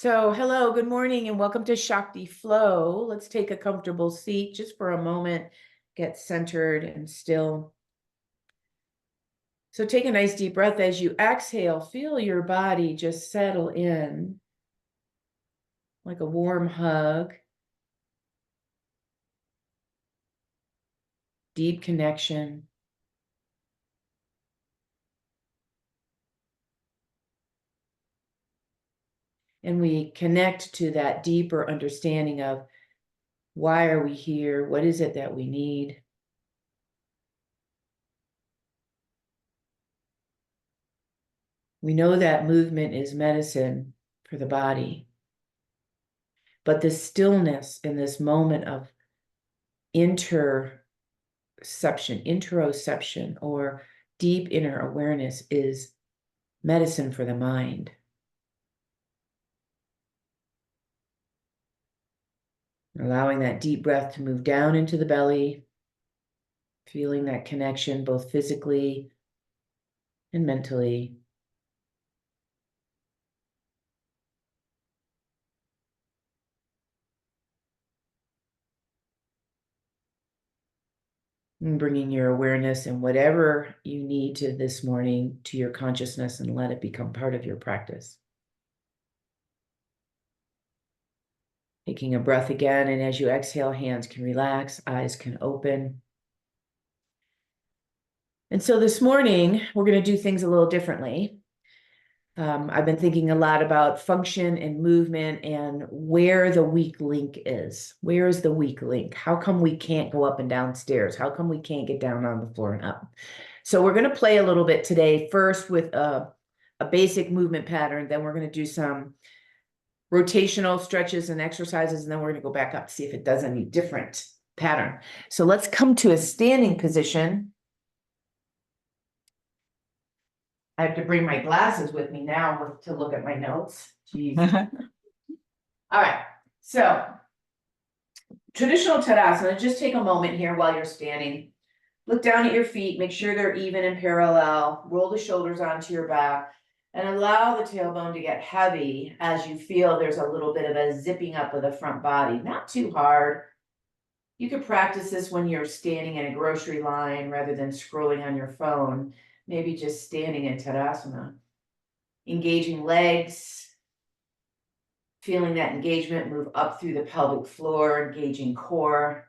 So, hello, good morning, and welcome to Shakti Flow. Let's take a comfortable seat just for a moment, get centered and still. So, take a nice deep breath as you exhale. Feel your body just settle in like a warm hug, deep connection. And we connect to that deeper understanding of why are we here? What is it that we need? We know that movement is medicine for the body, but the stillness in this moment of interoception, or deep inner awareness is medicine for the mind. Allowing that deep breath to move down into the belly, feeling that connection both physically and mentally. And bringing your awareness and whatever you need to this morning to your consciousness and let it become part of your practice. Taking a breath again, and as you exhale, hands can relax, eyes can open. And so this morning, we're going to do things a little differently. I've been thinking a lot about function and movement and where the weak link is. Where is the weak link? How come we can't go up and down stairs? How come we can't get down on the floor and up? So we're going to play a little bit today, first with a basic movement pattern. Then we're going to do some rotational stretches and exercises. And then we're going to go back up to see if it does any different pattern. So let's come to a standing position. I have to bring my glasses with me now to look at my notes. Jeez. All right, so traditional Tadasana, just take a moment here while you're standing. Look down at your feet, make sure they're even and parallel. Roll the shoulders onto your back and allow the tailbone to get heavy as you feel there's a little bit of a zipping up of the front body. Not too hard. You could practice this when you're standing in a grocery line rather than scrolling on your phone. Maybe just standing in Tadasana. Engaging legs, feeling that engagement move up through the pelvic floor, engaging core,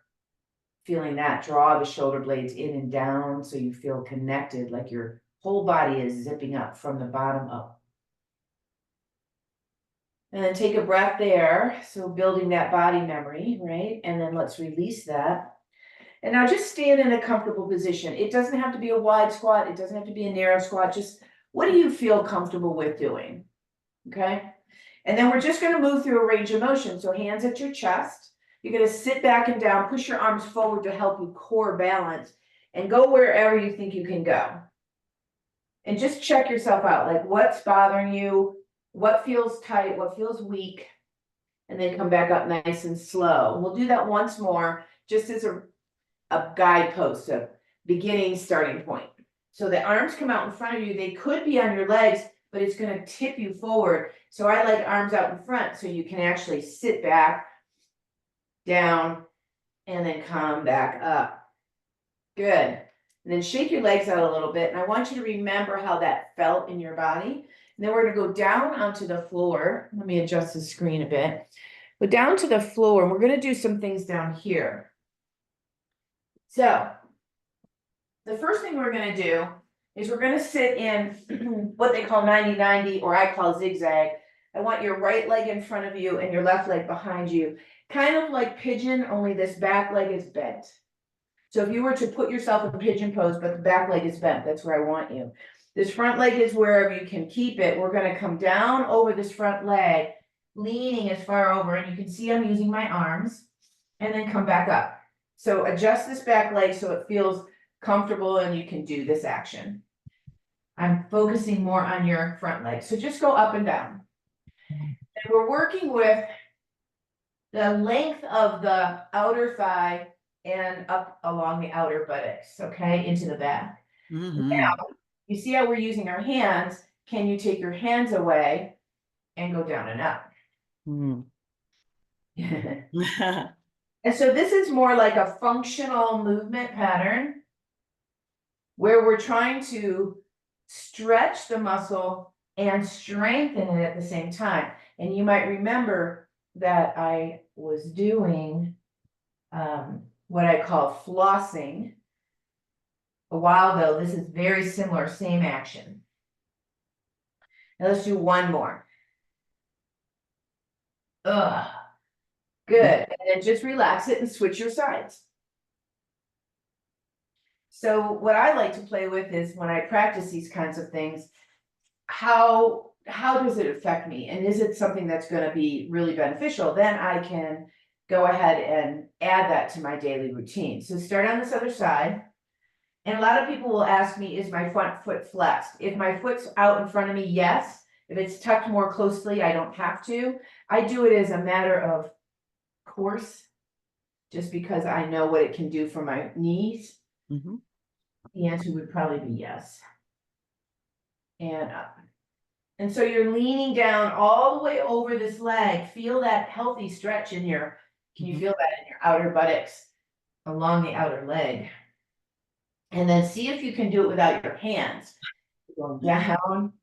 feeling that draw the shoulder blades in and down so you feel connected, like your whole body is zipping up from the bottom up. And then take a breath there, so building that body memory, right? And then let's release that. And now just stand in a comfortable position. It doesn't have to be a wide squat. It doesn't have to be a narrow squat. Just what do you feel comfortable with doing? Okay. And then we're just going to move through a range of motion. So hands at your chest. You're going to sit back and down, push your arms forward to help you core balance, and go wherever you think you can go. And just check yourself out. Like, what's bothering you? What feels tight? What feels weak? And then come back up nice and slow. We'll do that once more, just as a guidepost, a beginning starting point. So the arms come out in front of you. They could be on your legs, but it's going to tip you forward. So I like arms out in front so you can actually sit back, down, and then come back up. Good. And then shake your legs out a little bit. And I want you to remember how that felt in your body. And then we're going to go down onto the floor. Let me adjust the screen a bit. Go down to the floor, and we're going to do some things down here. So the first thing we're going to do is we're going to sit in what they call 90-90, or I call zigzag. I want your right leg in front of you and your left leg behind you. Kind of like pigeon, only this back leg is bent. So if you were to put yourself in pigeon pose, but the back leg is bent, that's where I want you. This front leg is wherever you can keep it. We're going to come down over this front leg, leaning as far over, and you can see I'm using my arms, and then come back up. So adjust this back leg so it feels comfortable and you can do this action. I'm focusing more on your front leg. So just go up and down. And we're working with the length of the outer thigh and up along the outer buttocks, okay, into the back. Now, you see how we're using our hands. Can you take your hands away and go down and up? Mm. And so this is more like a functional movement pattern where we're trying to stretch the muscle and strengthen it at the same time. And you might remember that I was doing what I call flossing a while ago. This is very similar, same action. Now let's do one more. Ugh. Good. And then just relax it and switch your sides. So what I like to play with is when I practice these kinds of things, how does it affect me? And is it something that's going to be really beneficial? Then I can go ahead and add that to my daily routine. So start on this other side. And a lot of people will ask me, is my front foot flexed? If my foot's out in front of me, yes. If it's tucked more closely, I don't have to. I do it as a matter of course, just because I know what it can do for my knees. Mm-hmm. The answer would probably be yes. And up. And so you're leaning down all the way over this leg. Feel that healthy stretch in your, can you feel that in your outer buttocks along the outer leg? And then see if you can do it without your hands. You're going down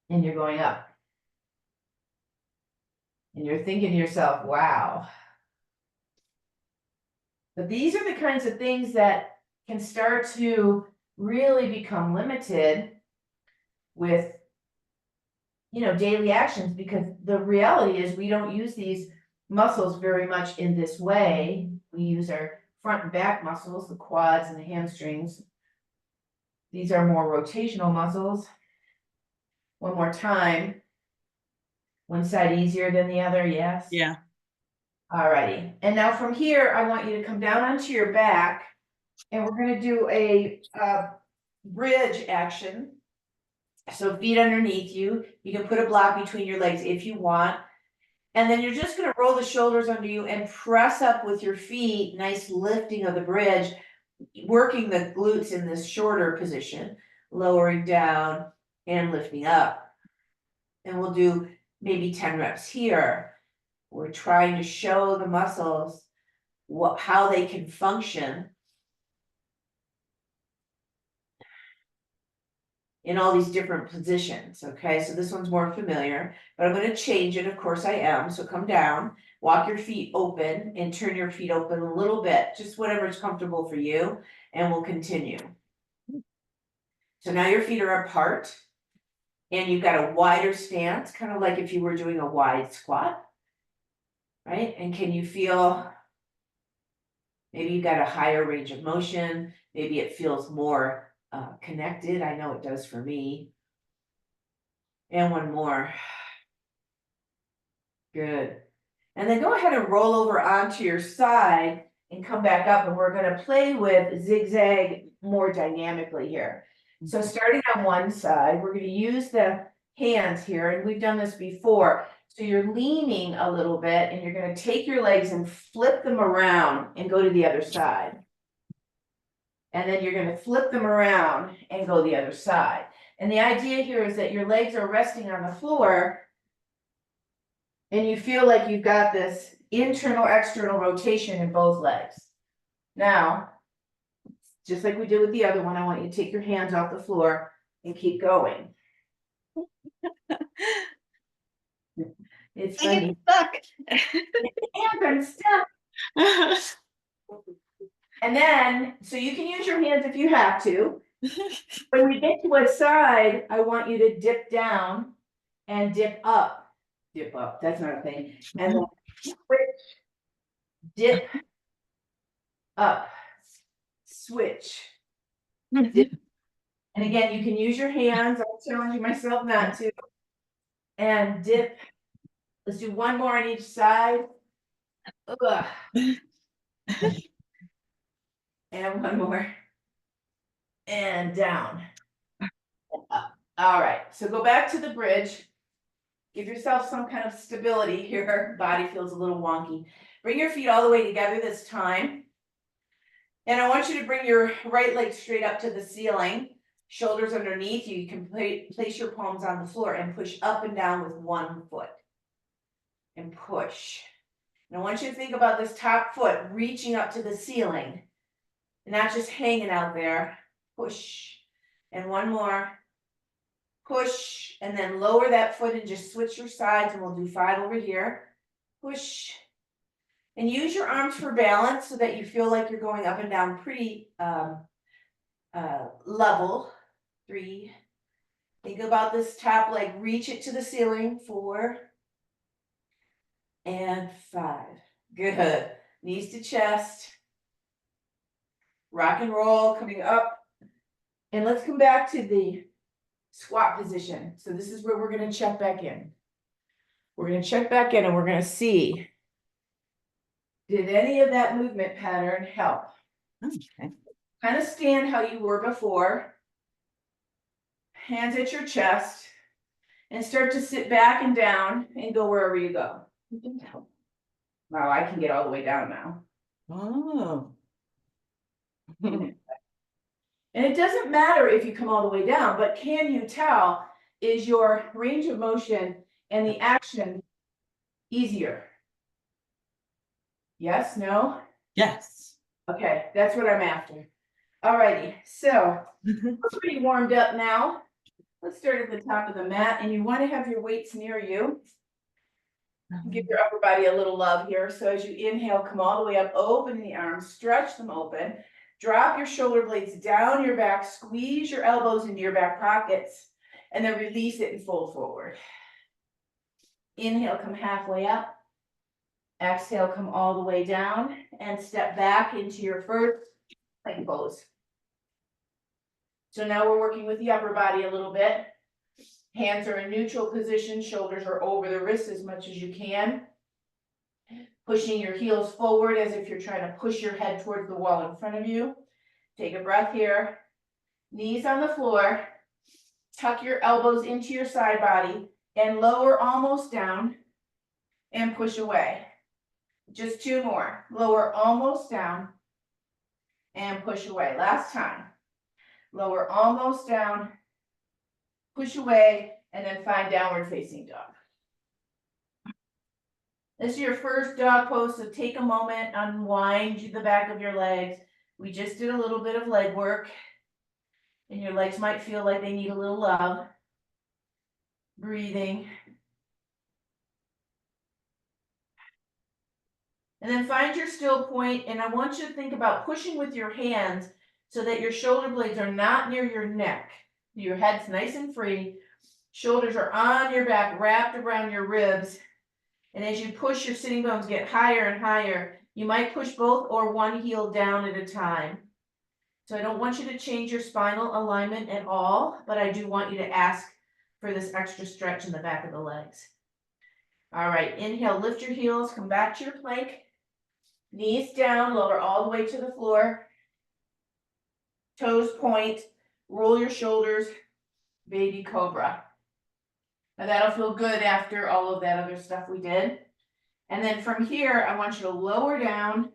and you're going up. And you're thinking to yourself, wow. But these are the kinds of things that can start to really become limited with, you know, daily actions, because the reality is we don't use these muscles very much in this way. We use our front and back muscles, the quads and the hamstrings. These are more rotational muscles. One more time. One side easier than the other, yes? Yeah. Alrighty. And now from here, I want you to come down onto your back, and we're going to do a bridge action. So feet underneath you. You can put a block between your legs if you want. And then you're just going to roll the shoulders under you and press up with your feet. Nice lifting of the bridge, working the glutes in this shorter position, lowering down and lifting up. And we'll do maybe 10 reps here. We're trying to show the muscles how they can function in all these different positions. Okay, so this one's more familiar, but I'm going to change it. Of course I am. So come down, walk your feet open and turn your feet open a little bit, just whatever is comfortable for you, and we'll continue. So now your feet are apart and you've got a wider stance, kind of like if you were doing a wide squat, right? And can you feel, maybe you've got a higher range of motion, maybe it feels more connected. I know it does for me. And one more. Good. And then go ahead and roll over onto your side and come back up, and we're going to play with zigzag more dynamically here. So starting on one side, we're going to use the hands here, and we've done this before. So you're leaning a little bit, and you're going to take your legs and flip them around and go to the other side. And then you're going to flip them around and go the other side. And the idea here is that your legs are resting on the floor, and you feel like you've got this internal, external rotation in both legs. Now, just like we did with the other one, I want you to take your hands off the floor and keep going. It's funny. Stuck. Hands are stuck. And then, so you can use your hands if you have to. When we get to a side, I want you to dip down and dip up. Dip up, that's not a thing. And then switch, dip, up, switch, dip. And again, you can use your hands. I'm challenging myself not to. And dip. Let's do one more on each side. Ugh. And one more. And down. And up. All right, so go back to the bridge. Give yourself some kind of stability here. Body feels a little wonky. Bring your feet all the way together this time. And I want you to bring your right leg straight up to the ceiling. Shoulders underneath you. You can place your palms on the floor and push up and down with one foot. and push. And I want you to think about this top foot reaching up to the ceiling, and not just hanging out there. Push. And one more. Push, and then lower that foot and just switch your sides, and we'll do 5 over here. Push. And use your arms for balance so that you feel like you're going up and down pretty level. 3. Think about this top leg, reach it to the ceiling. 4 and 5. Good. Knees to chest. Rock and roll, coming up. And let's come back to the squat position. So this is where we're going to check back in. We're going to check back in and we're going to see, did any of that movement pattern help? Okay. Kind of stand how you were before. Hands at your chest. And start to sit back and down and go wherever you go. Wow, I can get all the way down now. Oh. And it doesn't matter if you come all the way down, but can you tell, is your range of motion and the action easier? Yes, no? Yes. Okay, that's what I'm after. Alrighty, so we're pretty warmed up now. Let's start at the top of the mat, and you want to have your weights near you. Give your upper body a little love here. So as you inhale, come all the way up, open the arms, stretch them open. Drop your shoulder blades down your back, squeeze your elbows into your back pockets, and then release it and fold forward. Inhale, come halfway up. Exhale, come all the way down and step back into your first plank pose. So now we're working with the upper body a little bit. Hands are in neutral position, shoulders are over the wrists as much as you can. Pushing your heels forward as if you're trying to push your head towards the wall in front of you. Take a breath here. Knees on the floor. Tuck your elbows into your side body and lower almost down and push away. Just 2 more. Lower almost down and push away. Last time. Lower almost down, push away, and then find downward facing dog. This is your first dog pose, so take a moment, unwind the back of your legs. We just did a little bit of leg work, and your legs might feel like they need a little love. Breathing. And then find your still point, and I want you to think about pushing with your hands so that your shoulder blades are not near your neck. Your head's nice and free. Shoulders are on your back, wrapped around your ribs. And as you push, your sitting bones get higher and higher. You might push both or one heel down at a time. So I don't want you to change your spinal alignment at all, but I do want you to ask for this extra stretch in the back of the legs. All right, inhale, lift your heels, come back to your plank. Knees down, lower all the way to the floor. Toes point, roll your shoulders, baby cobra. Now that'll feel good after all of that other stuff we did. And then from here, I want you to lower down.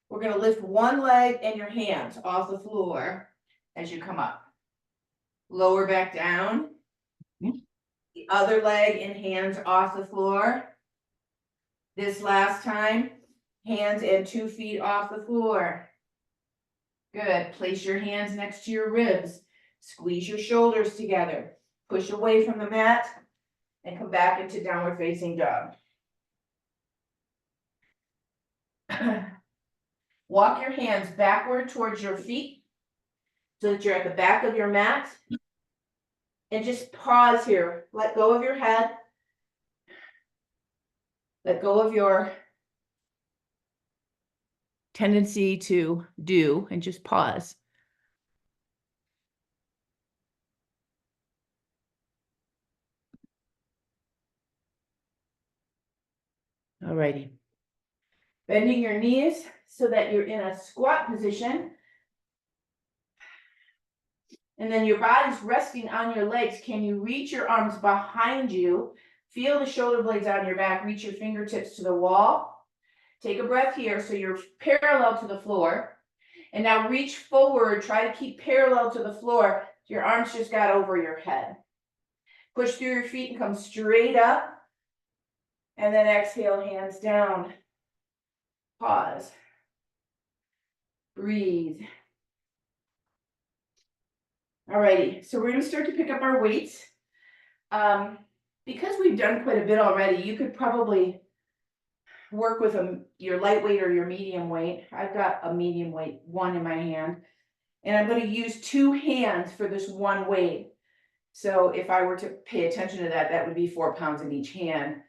We're going to lift one leg and your hands off the floor as you come up. Lower back down. The other leg and hands off the floor. This last time, hands and 2 feet off the floor. Good. Place your hands next to your ribs. Squeeze your shoulders together. Push away from the mat and come back into downward facing dog. Walk your hands backward towards your feet so that you're at the back of your mat. And just pause here. Let go of your head. Let go of your tendency to do and just pause. All righty. Bending your knees so that you're in a squat position. And then your body's resting on your legs. Can you reach your arms behind you? Feel the shoulder blades on your back. Reach your fingertips to the wall. Take a breath here so you're parallel to the floor. And now reach forward. Try to keep parallel to the floor. Your arms just got over your head. Push through your feet and come straight up. And then exhale, hands down. Pause. Breathe. Alrighty, so we're gonna start to pick up our weights. Because we've done quite a bit already, you could probably work with your lightweight or your medium weight. I've got a medium weight, one in my hand, and I'm gonna use 2 hands for this one weight. So if I were to pay attention to that, that would be 4 pounds in each hand.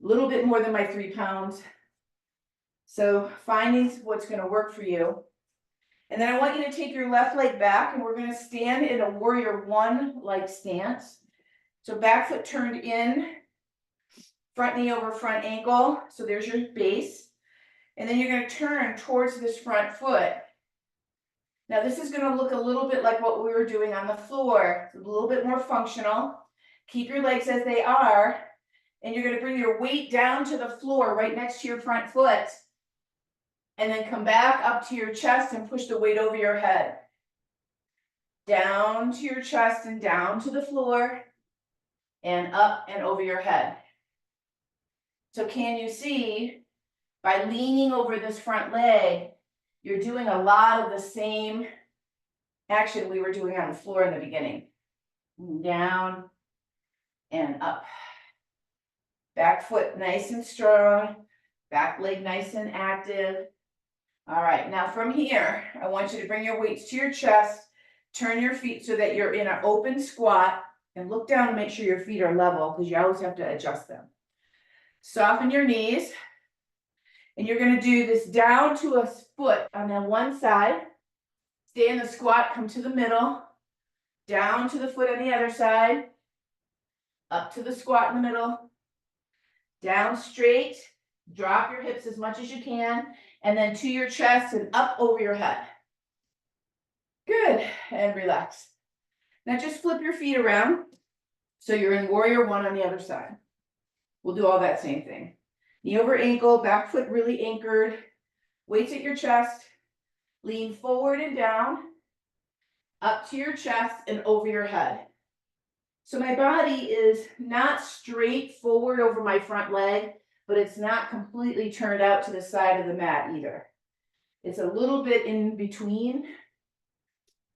A little bit more than my 3 pounds. So finding what's gonna work for you. And then I want you to take your left leg back, and we're gonna stand in a warrior one like stance. So back foot turned in, front knee over front ankle. So there's your base. And then you're gonna turn towards this front foot. Now this is gonna look a little bit like what we were doing on the floor. It's a little bit more functional. Keep your legs as they are. And you're gonna bring your weight down to the floor right next to your front foot. And then come back up to your chest and push the weight over your head. Down to your chest and down to the floor. And up and over your head. So can you see, by leaning over this front leg, you're doing a lot of the same action we were doing on the floor in the beginning. Down and up. Back foot nice and strong. Back leg nice and active. All right, now from here, I want you to bring your weights to your chest. Turn your feet so that you're in an open squat. And look down and make sure your feet are level, because you always have to adjust them. Soften your knees. And you're going to do this down to a foot on the one side. Stay in the squat, come to the middle. Down to the foot on the other side. Up to the squat in the middle. Down straight. Drop your hips as much as you can. And then to your chest and up over your head. Good. And relax. Now just flip your feet around. So you're in warrior one on the other side. We'll do all that same thing. Knee over ankle, back foot really anchored. Weights at your chest. Lean forward and down. Up to your chest and over your head. So my body is not straight forward over my front leg, but it's not completely turned out to the side of the mat either. It's a little bit in between.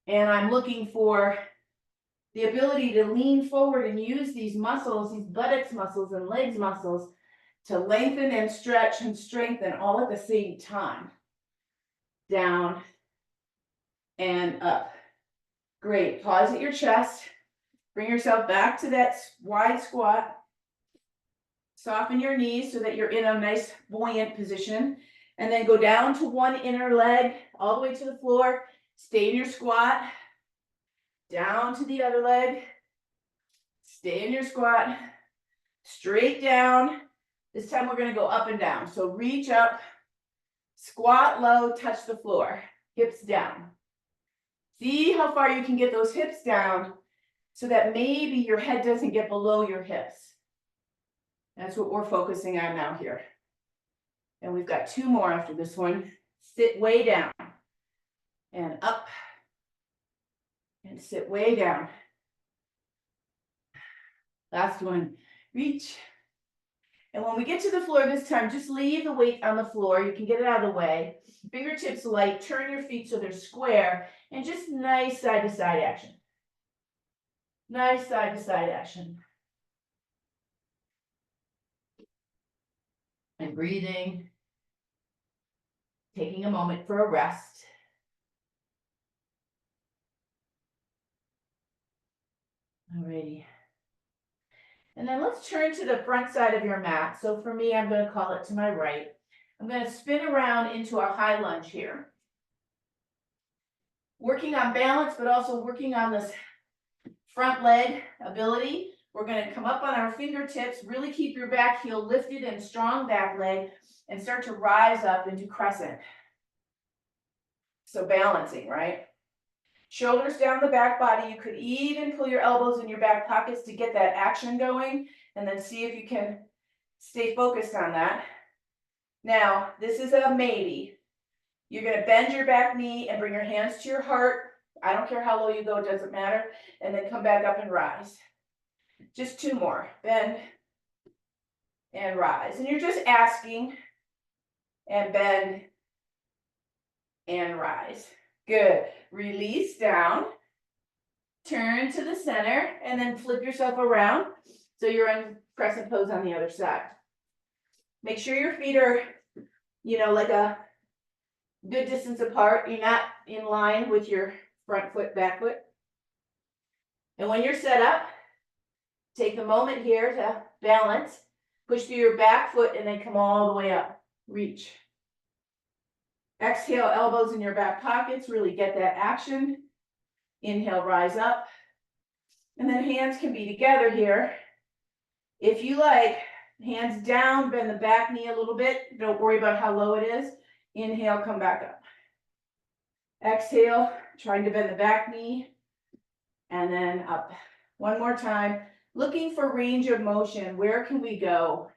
And I'm looking for the ability to lean forward and use these muscles, these buttocks muscles and legs muscles, to lengthen and stretch and strengthen all at the same time. Down and up. Great. Pause at your chest. Bring yourself back to that wide squat. Soften your knees so that you're in a nice buoyant position. And then go down to one inner leg, all the way to the floor. Stay in your squat. Down to the other leg. Stay in your squat. Straight down. This time we're going to go up and down. So reach up, squat low, touch the floor, hips down. See how far you can get those hips down so that maybe your head doesn't get below your hips. That's what we're focusing on now here. And we've got 2 more after this one. Sit way down and up and sit way down. Last one, reach. And when we get to the floor this time, just leave the weight on the floor. You can get it out of the way. Fingertips light, turn your feet so they're square, and just nice side-to-side action. Nice side-to-side action. And breathing. Taking a moment for a rest. Alrighty. And then let's turn to the front side of your mat. So for me, I'm going to call it to my right. I'm going to spin around into a high lunge here. Working on balance, but also working on this front leg ability. We're going to come up on our fingertips, really keep your back heel lifted and strong back leg, and start to rise up into crescent. So balancing, right? Shoulders down the back body. You could even pull your elbows in your back pockets to get that action going, and then see if you can stay focused on that. Now, this is a maybe. You're going to bend your back knee and bring your hands to your heart. I don't care how low you go, it doesn't matter. And then come back up and rise. Just 2 more. Bend and rise. And you're just asking and bend and rise. Good. Release down. Turn to the center and then flip yourself around. So you're in crescent pose on the other side. Make sure your feet are, like a good distance apart. You're not in line with your front foot, back foot. And when you're set up, take the moment here to balance. Push through your back foot and then come all the way up. Reach. Exhale, elbows in your back pockets. Really get that action. Inhale, rise up. And then hands can be together here. If you like, hands down, bend the back knee a little bit. Don't worry about how low it is. Inhale, come back up. Exhale, trying to bend the back knee. And then up. One more time. Looking for range of motion. Where can we go?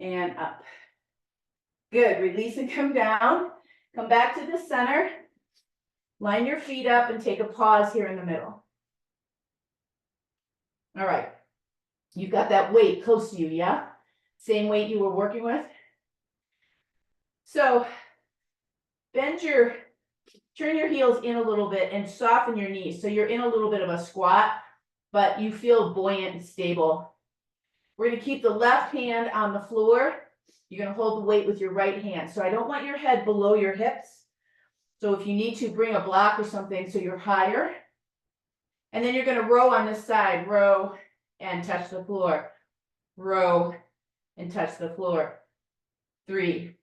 And up. Good. Release and come down. Come back to the center. Line your feet up and take a pause here in the middle. All right. You've got that weight close to you, yeah? Same weight you were working with. So turn your heels in a little bit and soften your knees. So you're in a little bit of a squat, but you feel buoyant and stable. We're going to keep the left hand on the floor. You're going to hold the weight with your right hand. So I don't want your head below your hips. So if you need to, bring a block or something so you're higher. And then you're going to row on this side. Row and touch the floor. Row and touch the floor. 3.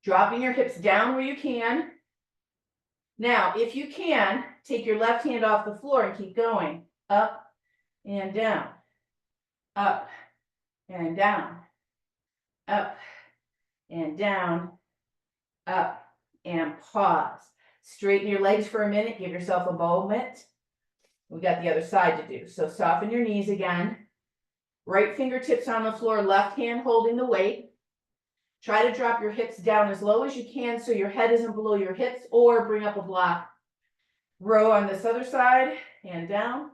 Dropping your hips down where you can. Now, if you can, take your left hand off the floor and keep going. Up and down. Up and down. Up and down. Up and pause. Straighten your legs for a minute. Give yourself a moment. We got the other side to do. So soften your knees again. Right fingertips on the floor, left hand holding the weight. Try to drop your hips down as low as you can so your head isn't below your hips, or bring up a block. Row on this other side and down.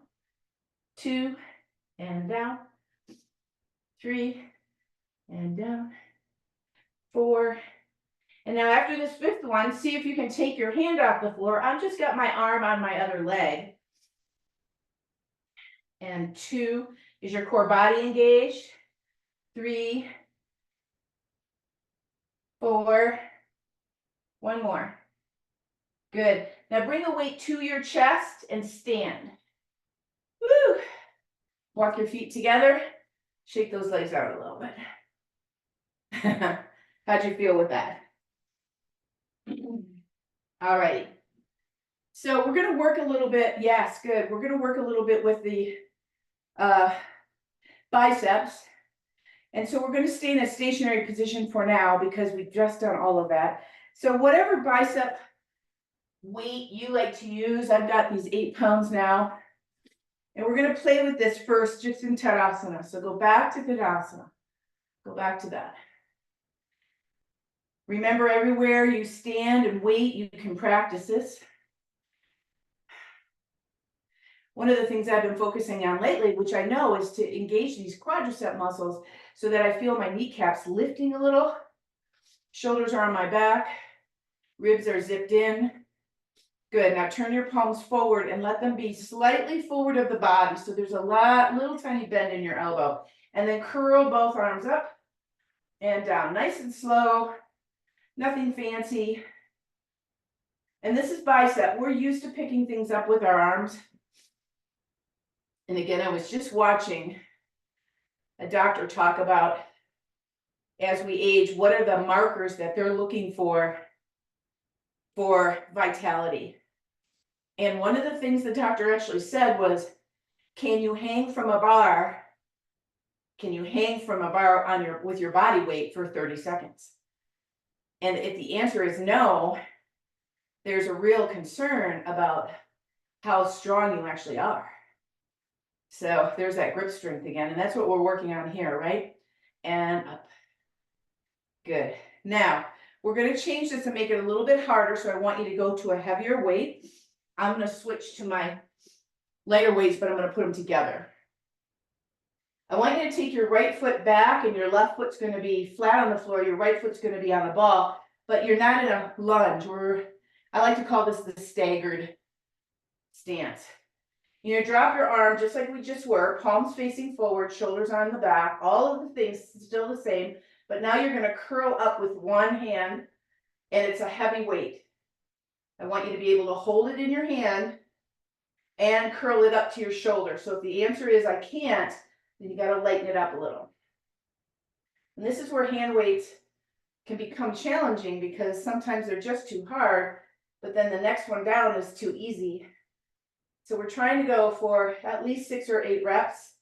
2 and down. 3 and down. 4. And now after this 5th one, see if you can take your hand off the floor. I've just got my arm on my other leg. And 2 is your core body engaged. 3, 4, one more. Good. Now bring the weight to your chest and stand. Woo! Walk your feet together. Shake those legs out a little bit. How'd you feel with that? All right. So we're going to work a little bit. Yes, good. We're going to work a little bit with the biceps. And so we're going to stay in a stationary position for now because we've just done all of that. So whatever bicep weight you like to use, I've got these 8 pounds now. And we're going to play with this first just in Tadasana. So go back to Tadasana. Go back to that. Remember, everywhere you stand and wait, you can practice this. One of the things I've been focusing on lately, which I know, is to engage these quadricep muscles so that I feel my kneecaps lifting a little. Shoulders are on my back. Ribs are zipped in. Good. Now turn your palms forward and let them be slightly forward of the body. So there's a little tiny bend in your elbow. And then curl both arms up and down. Nice and slow. Nothing fancy. And this is bicep. We're used to picking things up with our arms. And again, I was just watching a doctor talk about, as we age, what are the markers that they're looking for vitality. And one of the things the doctor actually said was, can you hang from a bar? Can you hang from a bar on with your body weight for 30 seconds? And if the answer is no, there's a real concern about how strong you actually are. So there's that grip strength again, and that's what we're working on here, right? And up. Good. Now, we're going to change this and make it a little bit harder, so I want you to go to a heavier weight. I'm going to switch to my lighter weights, but I'm going to put them together. I want you to take your right foot back and your left foot's gonna be flat on the floor, your right foot's gonna be on the ball, but you're not in a lunge. I like to call this the staggered stance. You're gonna drop your arm just like we just were, palms facing forward, shoulders on the back, all of the things still the same, but now you're gonna curl up with one hand and it's a heavy weight. I want you to be able to hold it in your hand and curl it up to your shoulder. So if the answer is I can't, then you gotta lighten it up a little. And this is where hand weights can become challenging because sometimes they're just too hard, but then the next one down is too easy. So we're trying to go for at least 6 or 8 reps,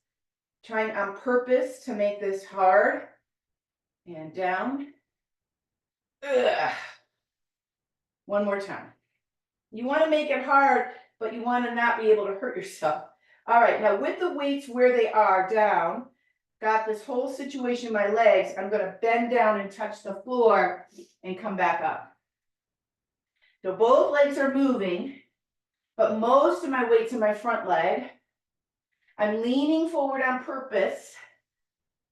trying on purpose to make this hard. And down. Ugh. One more time. You want to make it hard, but you want to not be able to hurt yourself. All right, now with the weights where they are down, got this whole situation in my legs, I'm going to bend down and touch the floor and come back up. So both legs are moving, but most of my weight's in my front leg. I'm leaning forward on purpose,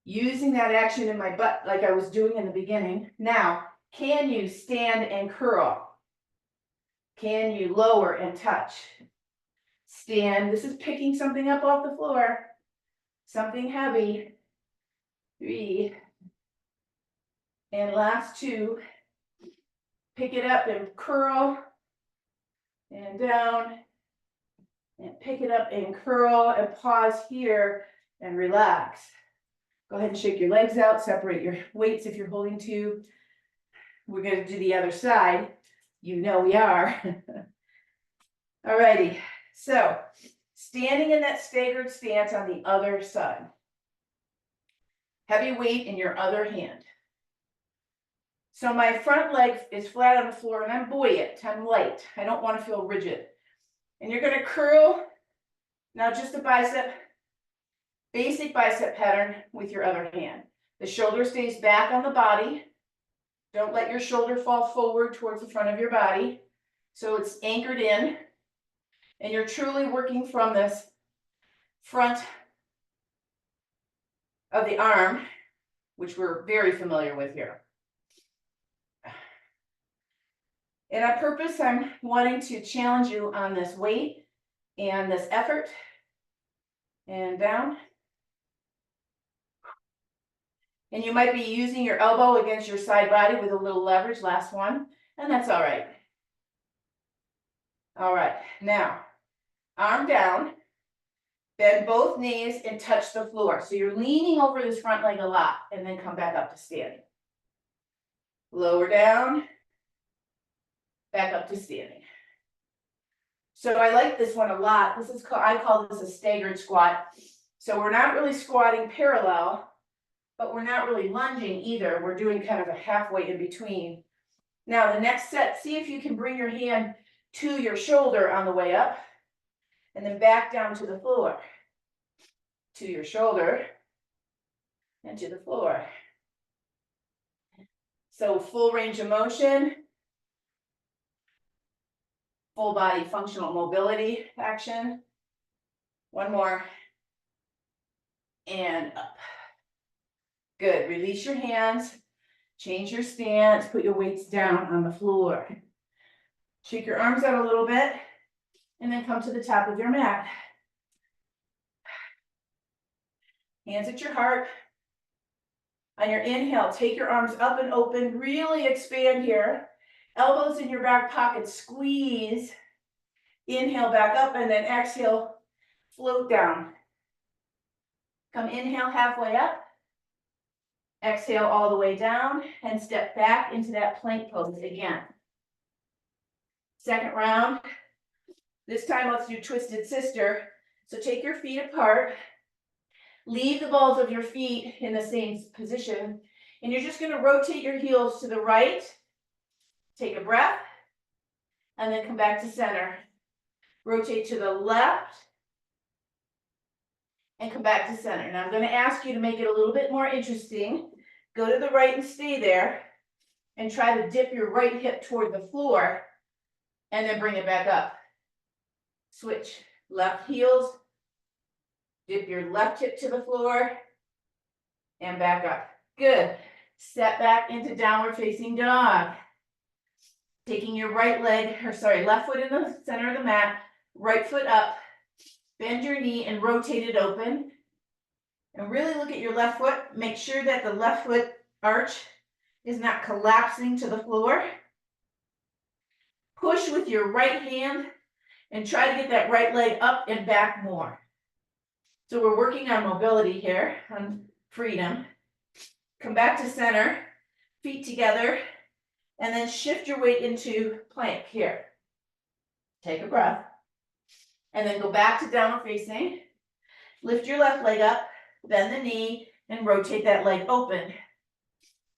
using that action in my butt like I was doing in the beginning. Now, can you stand and curl? Can you lower and touch? Stand. This is picking something up off the floor. Something heavy. 3. And last 2. Pick it up and curl. And down. And pick it up and curl and pause here and relax. Go ahead and shake your legs out. Separate your weights if you're holding 2. We're going to do the other side. You know we are. Alrighty. So, standing in that staggered stance on the other side. Heavy weight in your other hand. So my front leg is flat on the floor and I'm buoyant, I'm light. I don't want to feel rigid. And you're going to curl, now just a bicep, basic bicep pattern with your other hand. The shoulder stays back on the body. Don't let your shoulder fall forward towards the front of your body. So it's anchored in. And you're truly working from this front of the arm, which we're very familiar with here. And on purpose, I'm wanting to challenge you on this weight and this effort. And down. And you might be using your elbow against your side body with a little leverage, last one, and that's all right. All right, now, arm down, bend both knees and touch the floor. So you're leaning over this front leg a lot, and then come back up to standing. Lower down, back up to standing. So I like this one a lot. This is called, I call this a staggered squat. So we're not really squatting parallel, but we're not really lunging either. We're doing kind of a halfway in between. Now the next set, see if you can bring your hand to your shoulder on the way up, and then back down to the floor. To your shoulder, and to the floor. So full range of motion, full body functional mobility action. One more, and up. Good, release your hands, change your stance, put your weights down on the floor. Shake your arms out a little bit, and then come to the top of your mat. Hands at your heart. On your inhale, take your arms up and open, really expand here. Elbows in your back pocket, squeeze. Inhale back up, and then exhale, float down. Come inhale halfway up. Exhale all the way down, and step back into that plank pose again. Second round. This time, let's do twisted sister. So take your feet apart. Leave the balls of your feet in the same position. And you're just going to rotate your heels to the right. Take a breath. And then come back to center. Rotate to the left. And come back to center. Now I'm going to ask you to make it a little bit more interesting. Go to the right and stay there. And try to dip your right hip toward the floor. And then bring it back up. Switch. Left heels. Dip your left hip to the floor. and back up. Good. Step back into downward facing dog. Taking your right leg, or sorry, left foot in the center of the mat, right foot up, bend your knee and rotate it open. And really look at your left foot. Make sure that the left foot arch is not collapsing to the floor. Push with your right hand and try to get that right leg up and back more. So we're working on mobility here, on freedom. Come back to center, feet together, and then shift your weight into plank here. Take a breath. And then go back to downward facing. Lift your left leg up, bend the knee, and rotate that leg open.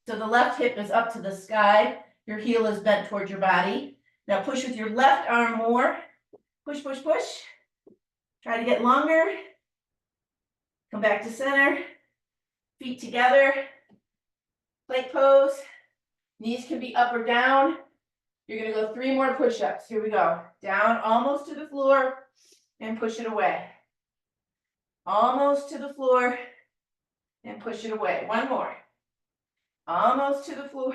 So the left hip is up to the sky. Your heel is bent towards your body. Now push with your left arm more. Push, push, push. Try to get longer. Come back to center. Feet together. Plank pose. Knees can be up or down. You're going to go 3 more push-ups. Here we go. Down almost to the floor and push it away. Almost to the floor and push it away. 1 more. Almost to the floor.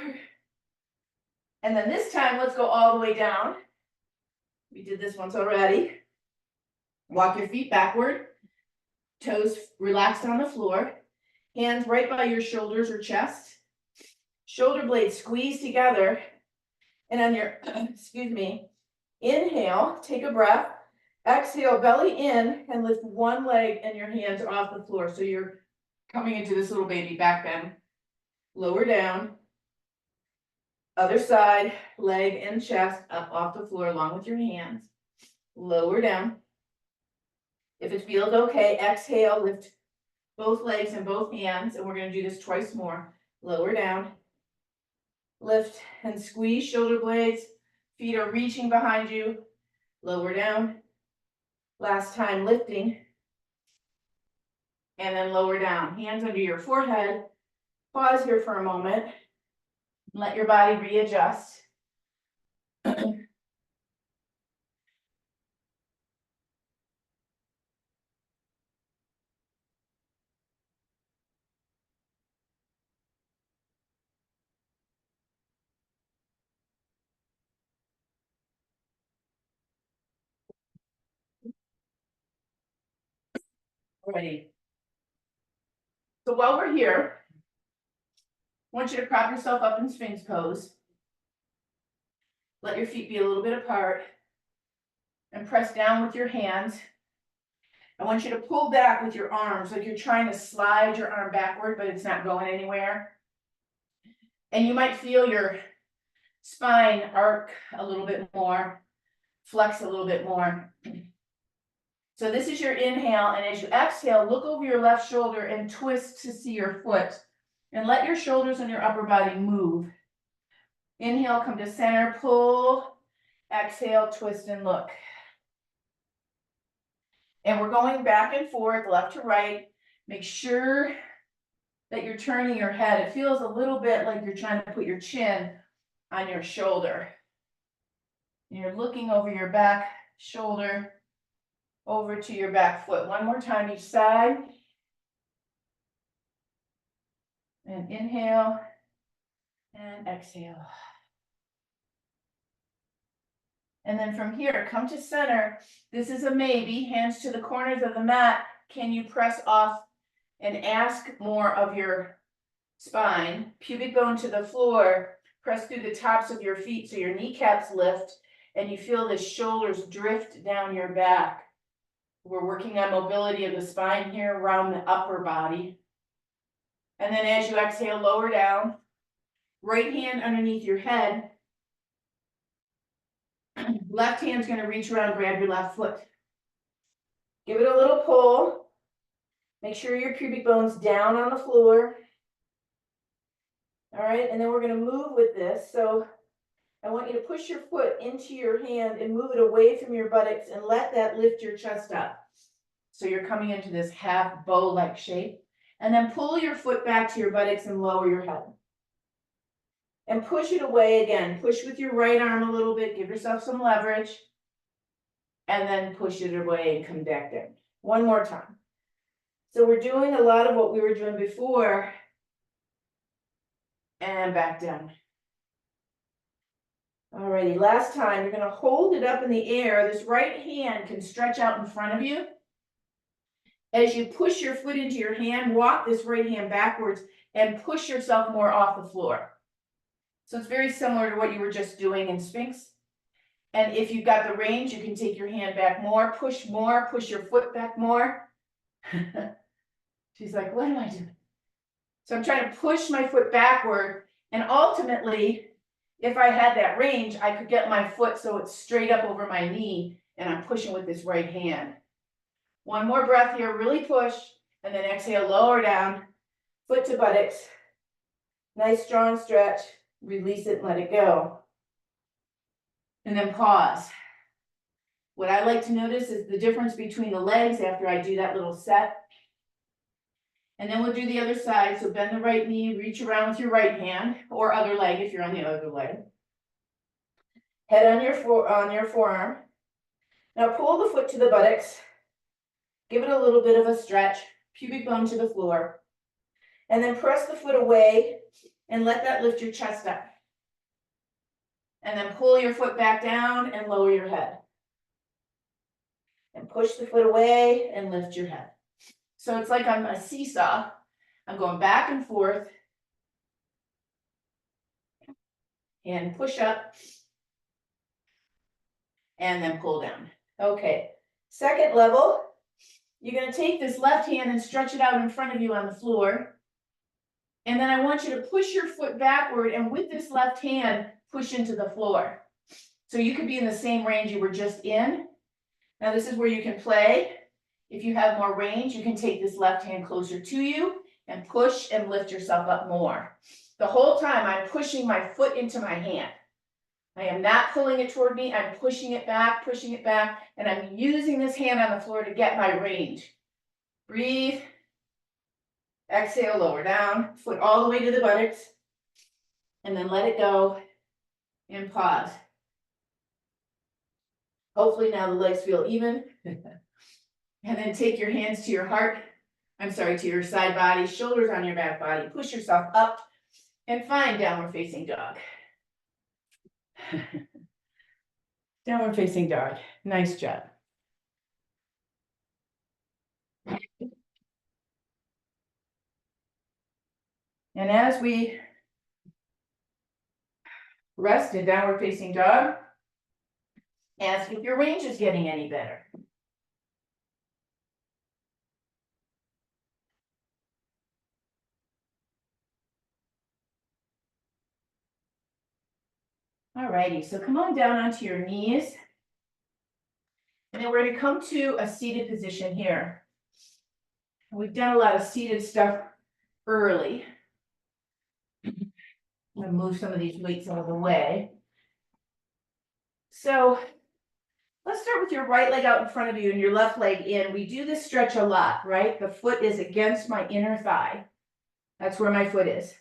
And then this time, let's go all the way down. We did this once already. Walk your feet backward. Toes relaxed on the floor. Hands right by your shoulders or chest. Shoulder blades squeeze together. And on your, excuse me, inhale, take a breath. Exhale, belly in, and lift 1 leg and your hands off the floor. So you're coming into this little baby back bend. Lower down. Other side, leg and chest up off the floor along with your hands. Lower down. If it feels okay, exhale, lift both legs and both hands, and we're going to do this twice more. Lower down. Lift and squeeze shoulder blades. Feet are reaching behind you. Lower down. Last time, lifting. And then lower down. Hands under your forehead. Pause here for a moment. Let your body readjust. Ready. So while we're here, I want you to prop yourself up in Sphinx pose. Let your feet be a little bit apart and press down with your hands. I want you to pull back with your arms like you're trying to slide your arm backward, but it's not going anywhere. And you might feel your spine arc a little bit more, flex a little bit more. So this is your inhale, and as you exhale, look over your left shoulder and twist to see your foot. And let your shoulders and your upper body move. Inhale, come to center, pull. Exhale, twist and look. And we're going back and forth, left to right. Make sure that you're turning your head. It feels a little bit like you're trying to put your chin on your shoulder. And you're looking over your back shoulder, over to your back foot. 1 more time each side. And inhale and exhale. And then from here, come to center. This is a maybe. Hands to the corners of the mat. Can you press off and ask more of your spine? Pubic bone to the floor. Press through the tops of your feet so your kneecaps lift and you feel the shoulders drift down your back. We're working on mobility of the spine here around the upper body. And then as you exhale, lower down. Right hand underneath your head. Left hand's going to reach around, grab your left foot. Give it a little pull. Make sure your pubic bone's down on the floor. All right, and then we're going to move with this. So I want you to push your foot into your hand and move it away from your buttocks and let that lift your chest up. So you're coming into this half bow-like shape. And then pull your foot back to your buttocks and lower your head. And push it away again. Push with your right arm a little bit. Give yourself some leverage. And then push it away and come back down. 1 more time. So we're doing a lot of what we were doing before. And back down. Alrighty, last time, you're gonna hold it up in the air. This right hand can stretch out in front of you. As you push your foot into your hand, walk this right hand backwards and push yourself more off the floor. So it's very similar to what you were just doing in Sphinx. And if you've got the range, you can take your hand back more, push your foot back more. She's like, what am I doing? So I'm trying to push my foot backward, and ultimately, if I had that range, I could get my foot so it's straight up over my knee, and I'm pushing with this right hand. One more breath here, really push, and then exhale, lower down, foot to buttocks. Nice strong stretch, release it, let it go. And then pause. What I like to notice is the difference between the legs after I do that little set. And then we'll do the other side. So bend the right knee, reach around with your right hand or other leg if you're on the other leg. Head on your forearm. Now pull the foot to the buttocks. Give it a little bit of a stretch, pubic bone to the floor. And then press the foot away and let that lift your chest up. And then pull your foot back down and lower your head. And push the foot away and lift your head. So it's like I'm a seesaw. I'm going back and forth. And push up. And then pull down. Okay. Second level, you're going to take this left hand and stretch it out in front of you on the floor. And then I want you to push your foot backward and with this left hand, push into the floor. So you could be in the same range you were just in. Now this is where you can play. If you have more range, you can take this left hand closer to you and push and lift yourself up more. The whole time I'm pushing my foot into my hand. I am not pulling it toward me. I'm pushing it back, and I'm using this hand on the floor to get my range. Breathe. Exhale, lower down, foot all the way to the buttocks, and then let it go and pause. Hopefully now the legs feel even. And then take your hands to your heart, to your side body, shoulders on your back body, push yourself up and find downward facing dog. Downward facing dog, nice job. And as we rest in downward facing dog, ask if your range is getting any better. Alrighty, so come on down onto your knees. And then we're going to come to a seated position here. We've done a lot of seated stuff early. I'm going to move some of these weights out of the way. So let's start with your right leg out in front of you and your left leg in. We do this stretch a lot, right? The foot is against my inner thigh. That's where my foot is.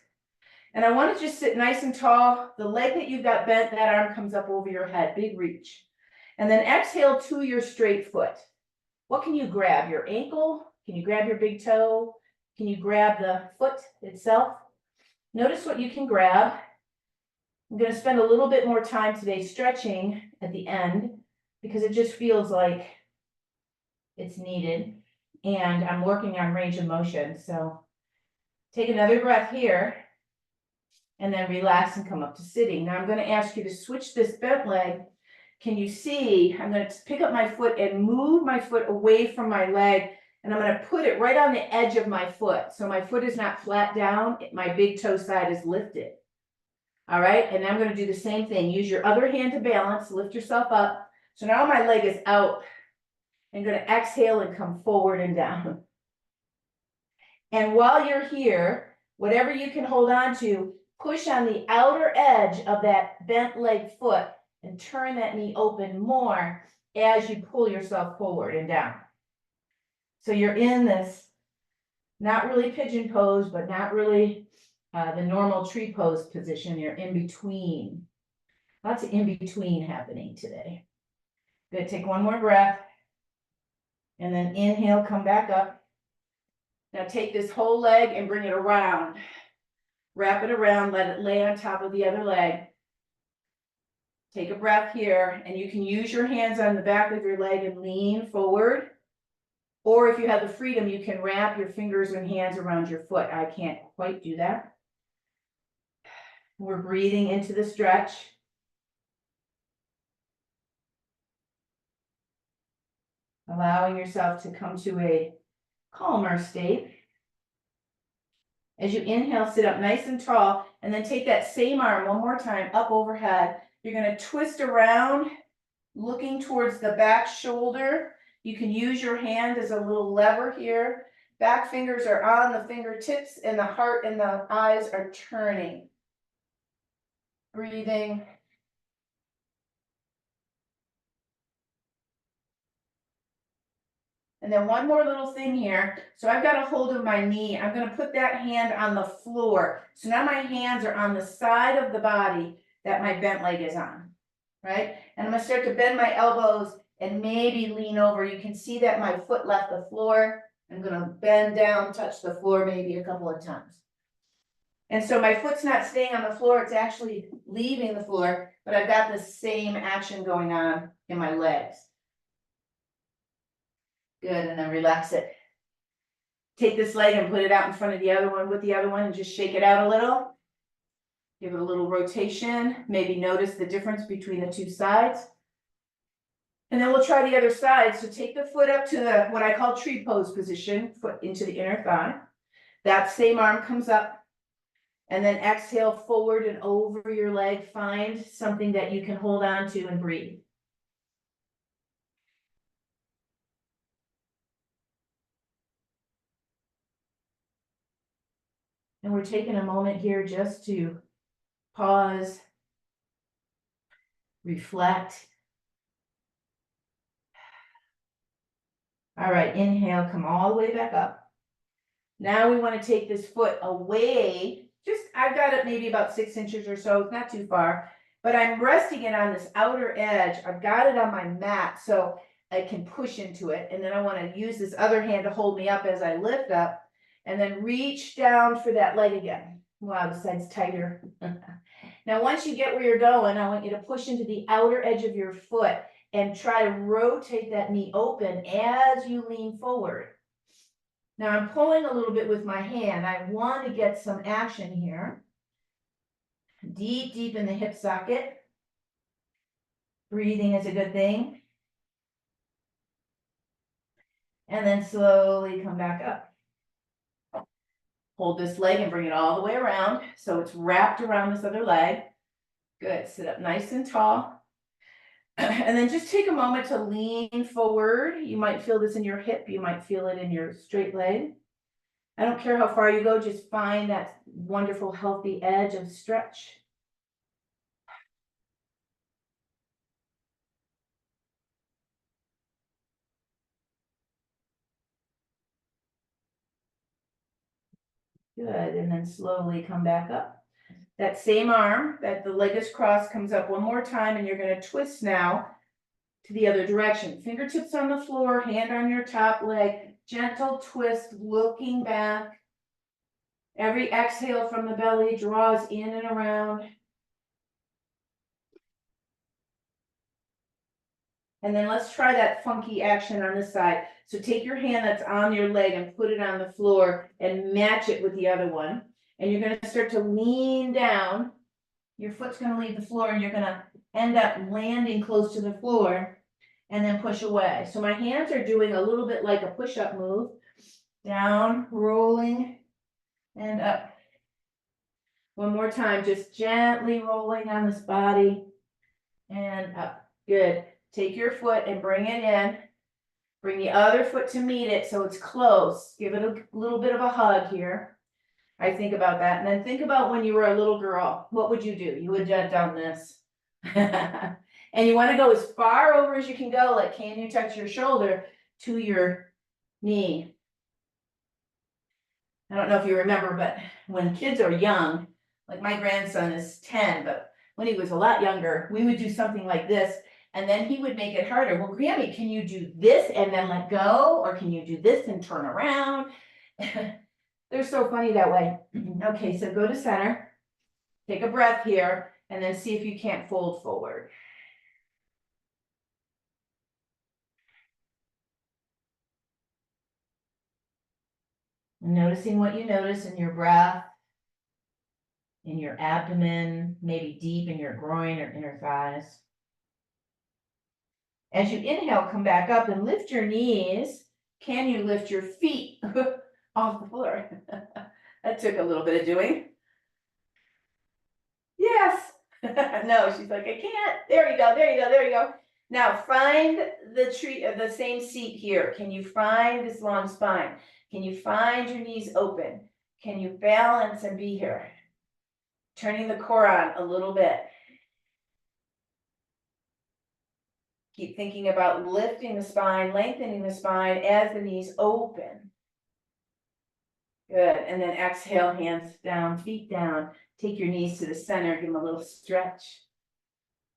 And I want to just sit nice and tall. The leg that you've got bent, that arm comes up over your head, big reach. And then exhale to your straight foot. What can you grab? Your ankle? Can you grab your big toe? Can you grab the foot itself? Notice what you can grab. I'm going to spend a little bit more time today stretching at the end because it just feels like it's needed. And I'm working on range of motion. So take another breath here. And then relax and come up to sitting. Now I'm going to ask you to switch this bent leg. Can you see? I'm going to pick up my foot and move my foot away from my leg. And I'm going to put it right on the edge of my foot. So my foot is not flat down. My big toe side is lifted. All right. And I'm going to do the same thing. Use your other hand to balance. Lift yourself up. So now my leg is out. I'm going to exhale and come forward and down. And while you're here, whatever you can hold on to, push on the outer edge of that bent leg foot and turn that knee open more as you pull yourself forward and down. So you're in this, not really pigeon pose, but not really the normal tree pose position. You're in between. Lots of in between happening today. Good, take one more breath. And then inhale, come back up. Now take this whole leg and bring it around. Wrap it around, let it lay on top of the other leg. Take a breath here, and you can use your hands on the back of your leg and lean forward. Or if you have the freedom, you can wrap your fingers and hands around your foot. I can't quite do that. We're breathing into the stretch. Allowing yourself to come to a calmer state. As you inhale, sit up nice and tall, and then take that same arm one more time up overhead. You're going to twist around, looking towards the back shoulder. You can use your hand as a little lever here. Back fingers are on the fingertips, and the heart and the eyes are turning. Breathing. And then one more little thing here. So I've got a hold of my knee. I'm going to put that hand on the floor. So now my hands are on the side of the body that my bent leg is on, right? And I'm going to start to bend my elbows and maybe lean over. You can see that my foot left the floor. I'm going to bend down, touch the floor maybe a couple of times. And so my foot's not staying on the floor. It's actually leaving the floor, but I've got the same action going on in my legs. Good, and then relax it. Take this leg and put it out in front of the other one with the other one and just shake it out a little. Give it a little rotation. Maybe notice the difference between the two sides. And then we'll try the other side. So take the foot up to the, what I call tree pose position, foot into the inner thigh. That same arm comes up. And then exhale forward and over your leg. Find something that you can hold on to and breathe. And we're taking a moment here just to pause, reflect. All right, inhale, come all the way back up. Now we want to take this foot away. I've got it maybe about 6 inches or so, it's not too far, but I'm resting it on this outer edge. I've got it on my mat so I can push into it. And then I want to use this other hand to hold me up as I lift up. And then reach down for that leg again. Wow, the side's tighter. Now, once you get where you're going, I want you to push into the outer edge of your foot and try to rotate that knee open as you lean forward. Now, I'm pulling a little bit with my hand. I want to get some action here. Deep, deep in the hip socket. Breathing is a good thing. And then slowly come back up. Hold this leg and bring it all the way around. So it's wrapped around this other leg. Good. Sit up nice and tall. And then just take a moment to lean forward. You might feel this in your hip. You might feel it in your straight leg. I don't care how far you go. Just find that wonderful, healthy edge of stretch. Good. And then slowly come back up. That same arm, that the leg is crossed, comes up one more time, and you're going to twist now to the other direction. Fingertips on the floor, hand on your top leg, gentle twist, looking back. Every exhale from the belly draws in and around. And then let's try that funky action on this side. So take your hand that's on your leg and put it on the floor and match it with the other one. And you're going to start to lean down. Your foot's going to leave the floor and you're going to end up landing close to the floor and then push away. So my hands are doing a little bit like a push-up move. Down, rolling, and up. One more time, just gently rolling on this body and up. Good. Take your foot and bring it in. Bring the other foot to meet it so it's close. Give it a little bit of a hug here. I think about that. And then think about when you were a little girl. What would you do? You would have done this. And you want to go as far over as you can go. Like, can you touch your shoulder to your knee? I don't know if you remember, but when kids are young, like my grandson is 10, but when he was a lot younger, we would do something like this. And then he would make it harder. Well, Grammy, can you do this and then let go? Or can you do this and turn around? They're so funny that way. Okay, so go to center, take a breath here, and then see if you can't fold forward. Noticing what you notice in your breath, in your abdomen, maybe deep in your groin or inner thighs. As you inhale, come back up and lift your knees. Can you lift your feet off the floor? That took a little bit of doing. Yes. No, she's like, I can't. There you go, there you go, there you go. Now find the same seat here. Can you find this long spine? Can you find your knees open? Can you balance and be here? Turning the core on a little bit. Keep thinking about lifting the spine, lengthening the spine as the knees open. Good, and then exhale, hands down, feet down. Take your knees to the center, give them a little stretch.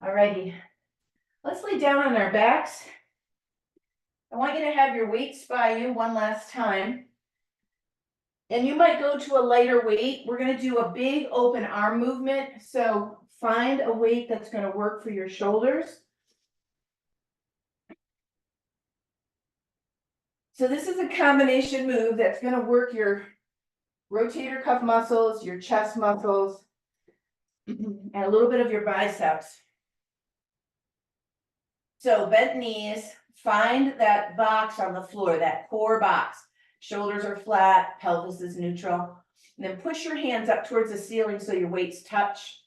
Alrighty, let's lay down on our backs. I want you to have your weights by you one last time. And you might go to a lighter weight. We're gonna do a big open arm movement. So find a weight that's gonna work for your shoulders. So this is a combination move that's gonna work your rotator cuff muscles, your chest muscles, and a little bit of your biceps. So bent knees, find that box on the floor, that core box. Shoulders are flat, pelvis is neutral. And then push your hands up towards the ceiling so your weights touch.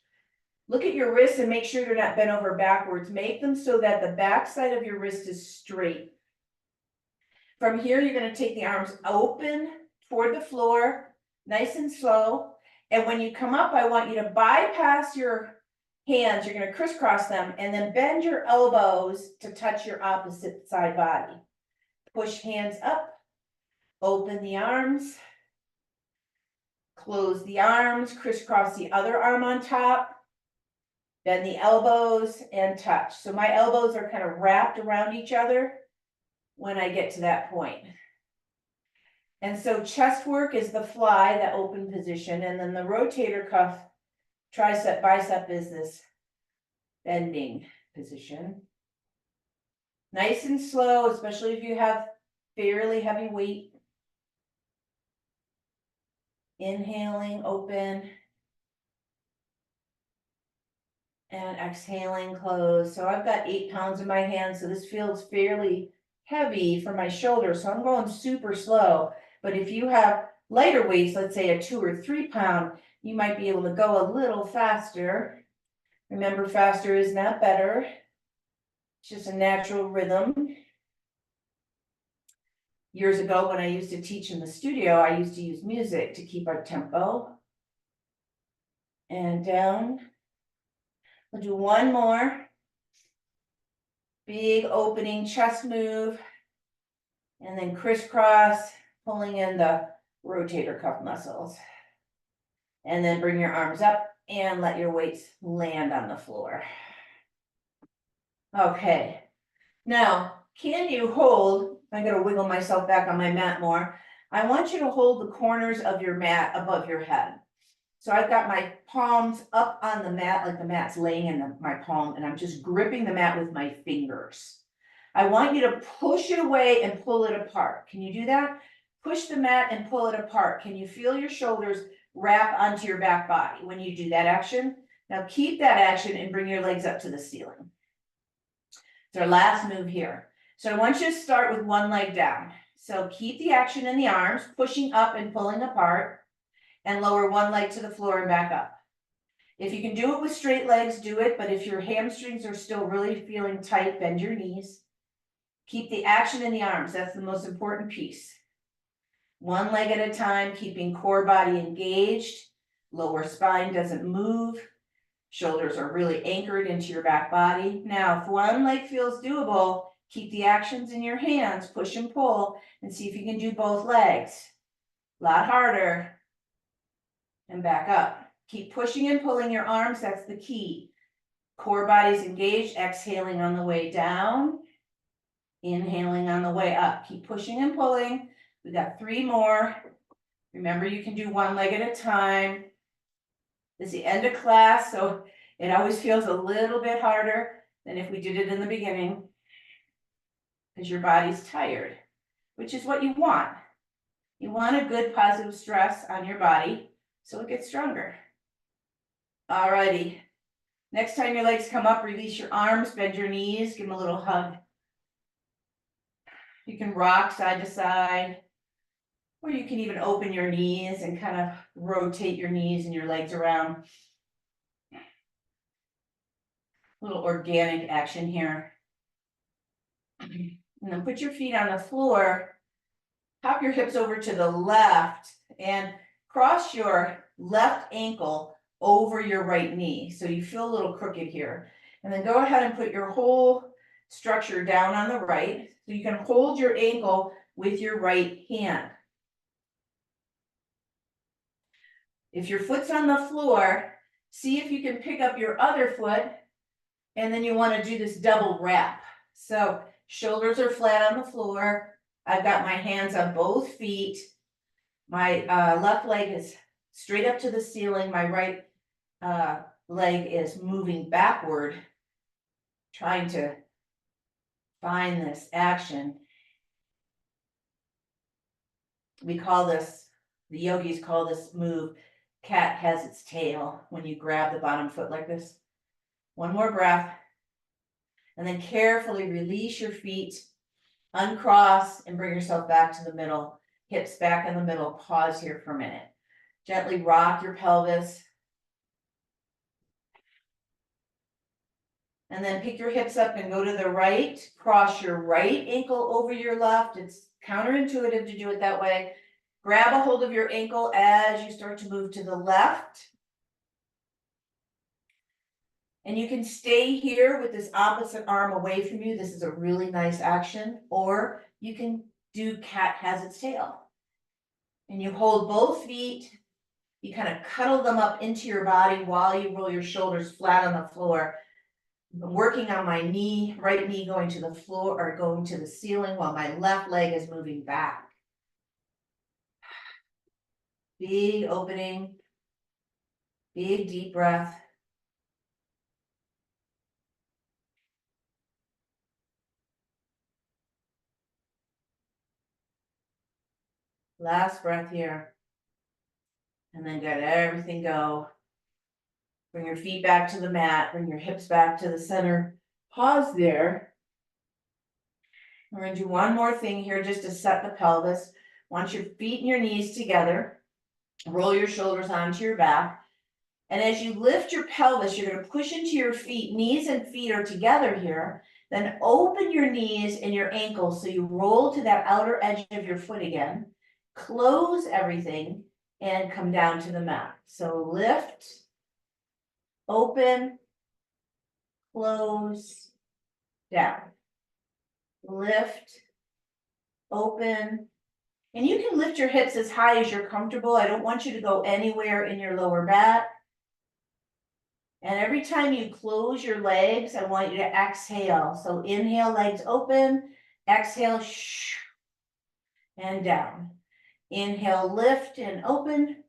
Look at your wrists and make sure they're not bent over backwards. Make them so that the back side of your wrist is straight. From here, you're going to take the arms open toward the floor, nice and slow. And when you come up, I want you to bypass your hands. You're going to crisscross them and then bend your elbows to touch your opposite side body. Push hands up, open the arms, close the arms, crisscross the other arm on top, bend the elbows and touch. So my elbows are kind of wrapped around each other when I get to that point. And so chest work is the fly, that open position, and then the rotator cuff, tricep, bicep is this bending position. Nice and slow, especially if you have fairly heavy weight. Inhaling, open. And exhaling, close. So I've got 8 pounds in my hand, so this feels fairly heavy for my shoulders. So I'm going super slow. But if you have lighter weights, let's say a 2 or 3 pound, you might be able to go a little faster. Remember, faster is not better. It's just a natural rhythm. Years ago, when I used to teach in the studio, I used to use music to keep our tempo. And down. We'll do one more. Big opening chest move. And then crisscross, pulling in the rotator cuff muscles. And then bring your arms up and let your weights land on the floor. Okay. Now, can you hold, I'm going to wiggle myself back on my mat more. I want you to hold the corners of your mat above your head. So I've got my palms up on the mat, like the mat's laying in my palm, and I'm just gripping the mat with my fingers. I want you to push it away and pull it apart. Can you do that? Push the mat and pull it apart. Can you feel your shoulders wrap onto your back body when you do that action? Now keep that action and bring your legs up to the ceiling. It's our last move here. So I want you to start with one leg down. So keep the action in the arms, pushing up and pulling apart, and lower one leg to the floor and back up. If you can do it with straight legs, do it. But if your hamstrings are still really feeling tight, bend your knees. Keep the action in the arms. That's the most important piece. One leg at a time, keeping core body engaged. Lower spine doesn't move. Shoulders are really anchored into your back body. Now, if one leg feels doable, keep the actions in your hands, push and pull, and see if you can do both legs. A lot harder. And back up. Keep pushing and pulling your arms. That's the key. Core body's engaged. Exhaling on the way down. Inhaling on the way up. Keep pushing and pulling. We got 3 more. Remember, you can do one leg at a time. It's the end of class, so it always feels a little bit harder than if we did it in the beginning. Because your body's tired, which is what you want. You want a good positive stress on your body so it gets stronger. Alrighty. Next time your legs come up, release your arms, bend your knees, give them a little hug. You can rock side to side, or you can even open your knees and kind of rotate your knees and your legs around. Little organic action here. And then put your feet on the floor, pop your hips over to the left, and cross your left ankle over your right knee. So you feel a little crooked here. And then go ahead and put your whole structure down on the right. So you can hold your ankle with your right hand. If your foot's on the floor, see if you can pick up your other foot, and then you want to do this double wrap. So shoulders are flat on the floor. I've got my hands on both feet. My left leg is straight up to the ceiling. My right leg is moving backward, trying to find this action. We call this, the yogis call this move, cat has its tail, when you grab the bottom foot like this. One more breath. And then carefully release your feet, uncross, and bring yourself back to the middle. Hips back in the middle. Pause here for a minute. Gently rock your pelvis. And then pick your hips up and go to the right. Cross your right ankle over your left. It's counterintuitive to do it that way. Grab a hold of your ankle as you start to move to the left. And you can stay here with this opposite arm away from you. This is a really nice action. Or you can do cat has its tail. And you hold both feet. You kind of cuddle them up into your body while you roll your shoulders flat on the floor. I'm working on my knee, right knee going to the floor or going to the ceiling while my left leg is moving back. Big opening, big deep breath. Last breath here. And then let everything go. Bring your feet back to the mat, bring your hips back to the center. Pause there. We're going to do one more thing here just to set the pelvis. Want your feet and your knees together. Roll your shoulders onto your back. And as you lift your pelvis, you're going to push into your feet. Knees and feet are together here. Then open your knees and your ankles so you roll to that outer edge of your foot again. Close everything and come down to the mat. So lift, open, close, down. Lift, open, and you can lift your hips as high as you're comfortable. I don't want you to go anywhere in your lower back. And every time you close your legs, I want you to exhale. So inhale, legs open, exhale, shh, and down. Inhale, lift and open.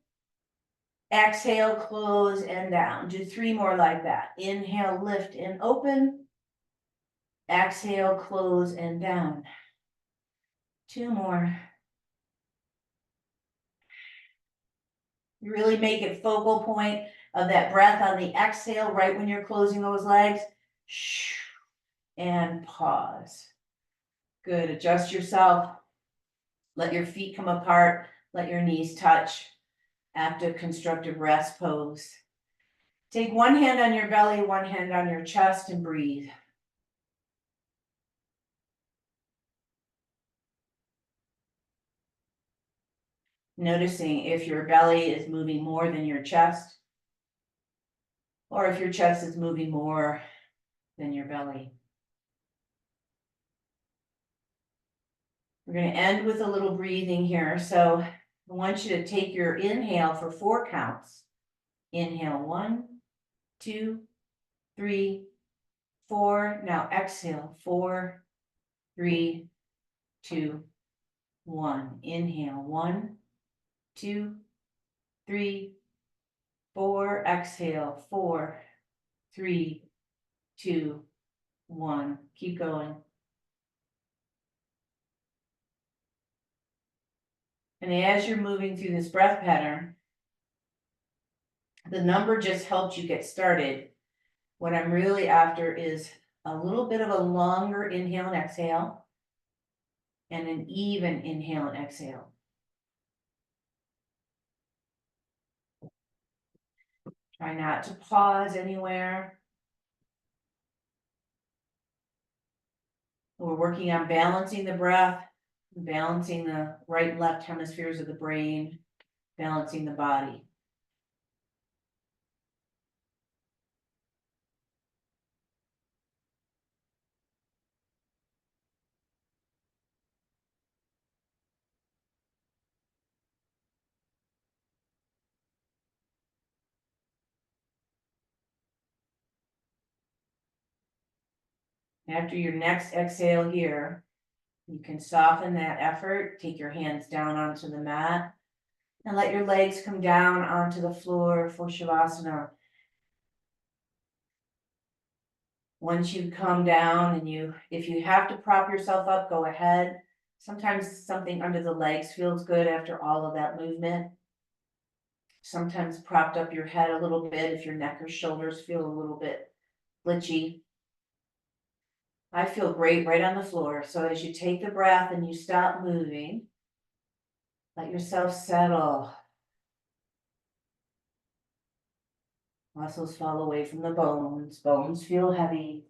Exhale, close and down. Do 3 more like that. Inhale, lift and open. Exhale, close and down. 2 more. You really make it focal point of that breath on the exhale right when you're closing those legs. Shh, and pause. Good. Adjust yourself. Let your feet come apart. Let your knees touch. Active constructive rest pose. Take one hand on your belly, one hand on your chest, and breathe. Noticing if your belly is moving more than your chest, or if your chest is moving more than your belly. We're going to end with a little breathing here. So I want you to take your inhale for 4 counts. Inhale 1, 2, 3, 4. Now exhale 4, 3, 2, 1. Inhale 1, 2, 3, 4. Exhale. 4, 3, 2, 1. Keep going. And as you're moving through this breath pattern, the number just helped you get started. What I'm really after is a little bit of a longer inhale and exhale, and an even inhale and exhale. Try not to pause anywhere. We're working on balancing the breath, balancing the right and left hemispheres of the brain, balancing the body. After your next exhale here, you can soften that effort, take your hands down onto the mat, and let your legs come down onto the floor for Shavasana. Once you come down and if you have to prop yourself up, go ahead. Sometimes something under the legs feels good after all of that movement. Sometimes propped up your head a little bit if your neck or shoulders feel a little bit glitchy. I feel great right on the floor. So as you take the breath and you stop moving, let yourself settle. Muscles fall away from the bones. Bones feel heavy.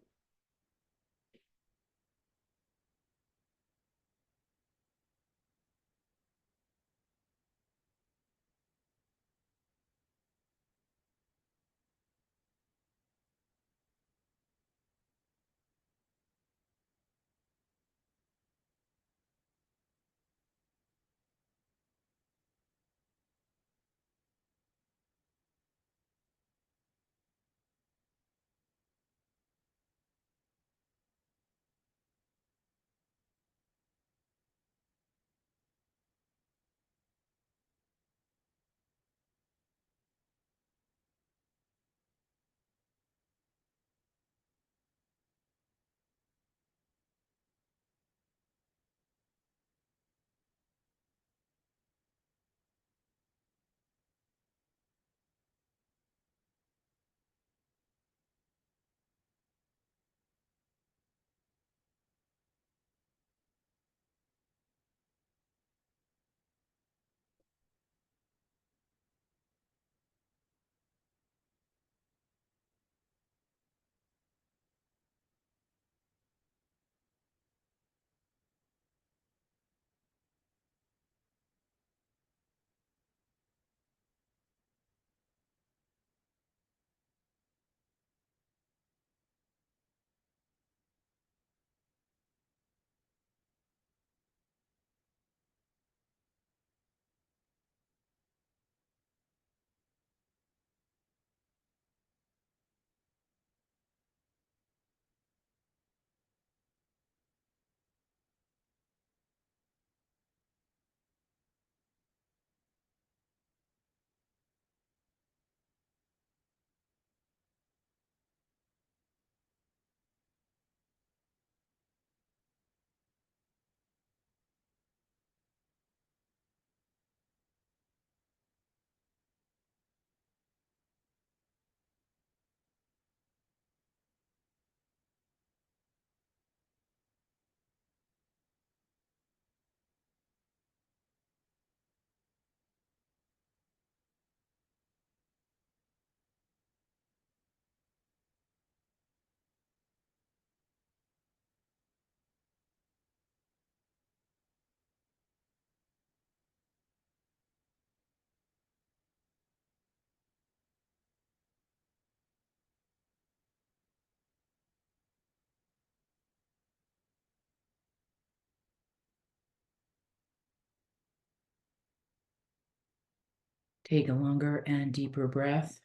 Take a longer and deeper breath.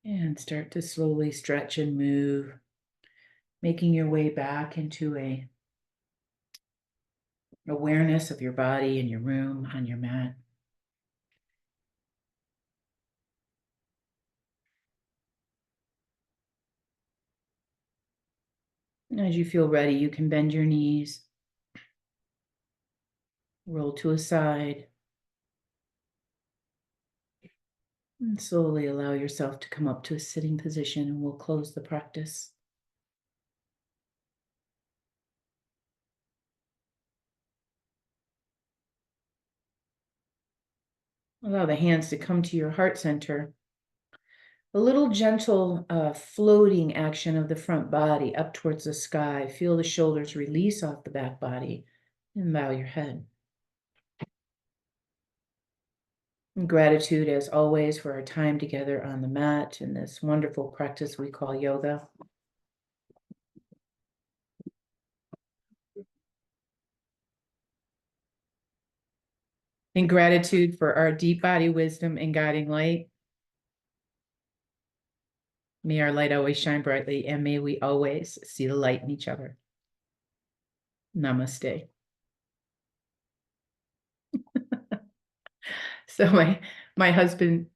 And start to slowly stretch and move, making your way back into a awareness of your body and your room on your mat. And as you feel ready, you can bend your knees, roll to a side, and slowly allow yourself to come up to a sitting position, and we'll close the practice. Allow the hands to come to your heart center. A little gentle floating action of the front body up towards the sky. Feel the shoulders release off the back body and bow your head. And gratitude, as always, for our time together on the mat in this wonderful practice we call yoga. And gratitude for our deep body wisdom and guiding light. May our light always shine brightly, and may we always see the light in each other. Namaste. So my husband,